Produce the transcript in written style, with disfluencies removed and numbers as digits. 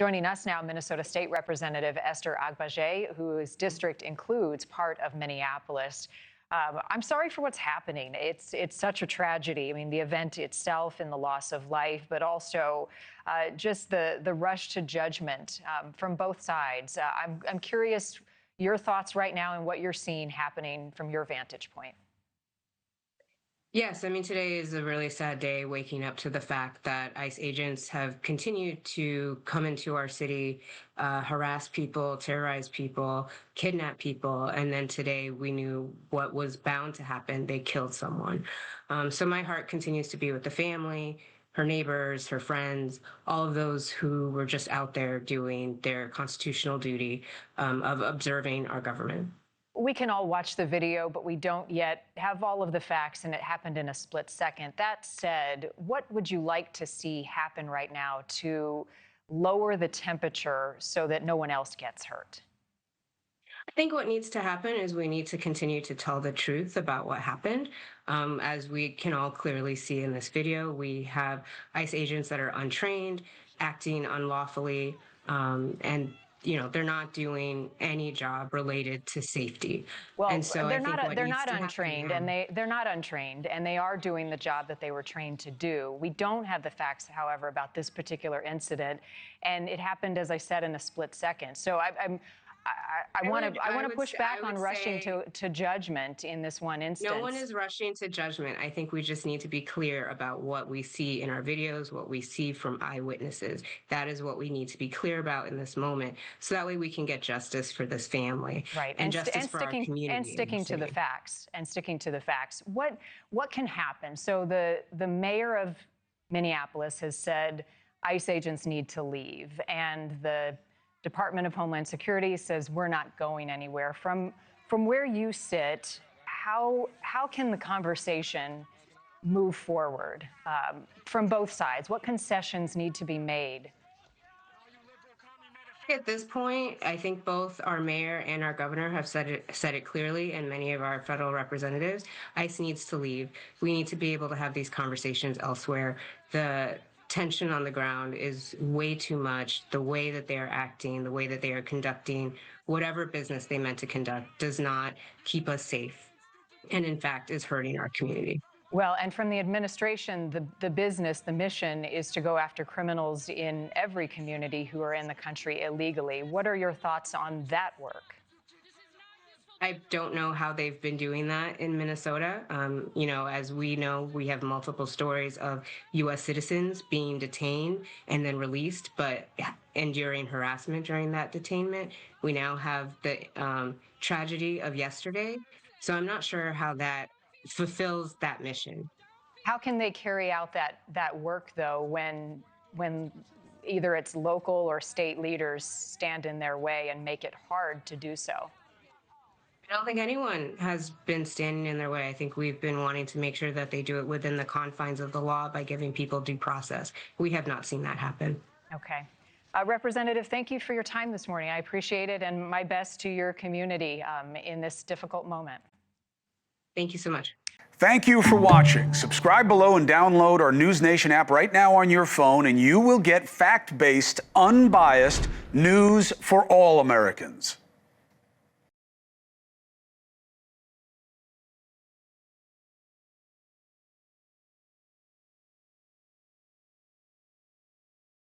Joining us now, Minnesota State Representative Esther Agbaje, whose district includes part of Minneapolis. I'm sorry for what's happening. It's such a tragedy. I mean, the event itself and the loss of life, but also just the rush to judgment from both sides. I'm curious your thoughts right now and what you're seeing happening from your vantage point. Yes, I mean, today is a really sad day waking up to the fact that ICE agents have continued to come into our city, harass people, terrorize people, kidnap people. And then today we knew what was bound to happen. They killed someone. So my heart continues to be with the family, her neighbors, her friends, all of those who were just out there doing their constitutional duty of observing our government. We can all watch the video, but we don't yet have all of the facts, and it happened in a split second. That said, what would you like to see happen right now to lower the temperature so that no one else gets hurt? I think what needs to happen is we need to continue to tell the truth about what happened. As we can all clearly see in this video, we have ICE agents that are untrained, acting unlawfully, and they're not doing any job related to safety. Well, And so I think what they're needs not to happen untrained, now. and they're not untrained, and they are doing the job that they were trained to do. We don't have the facts, however, about this particular incident, and it happened, as I said, in a split second. So I want to push back on rushing to judgment in this one instance. No one is rushing to judgment. I think we just need to be clear about what we see in our videos, what we see from eyewitnesses. That is what we need to be clear about in this moment, so that way we can get justice for this family, right, and justice for our community. And sticking to the facts. And sticking to the facts. What can happen? So the mayor of Minneapolis has said ICE agents need to leave, and the Department of Homeland Security says we're not going anywhere. From where you sit, how can the conversation move forward from both sides? What concessions need to be made? At this point, I think both our mayor and our governor have said it clearly, and many of our federal representatives. ICE needs to leave. We need to be able to have these conversations elsewhere. The tension on the ground is way too much. The way that they are acting, the way that they are conducting whatever business they meant to conduct does not keep us safe, and in fact is hurting our community. Well, and from the administration, the business, the mission is to go after criminals in every community who are in the country illegally. What are your thoughts on that work? I don't know how they've been doing that in Minnesota. As we know, we have multiple stories of U.S. citizens being detained and then released, but enduring harassment during that detainment. We now have the tragedy of yesterday. So I'm not sure how that fulfills that mission. How can they carry out that work, though, when either it's local or state leaders stand in their way and make it hard to do so? I don't think anyone has been standing in their way. I think we've been wanting to make sure that they do it within the confines of the law by giving people due process. We have not seen that happen. Okay. Representative, thank you for your time this morning. I appreciate it, and my best to your community in this difficult moment. Thank you so much. Thank you for watching. Subscribe below and download our NewsNation app right now on your phone, and you will get fact-based, unbiased news for all Americans.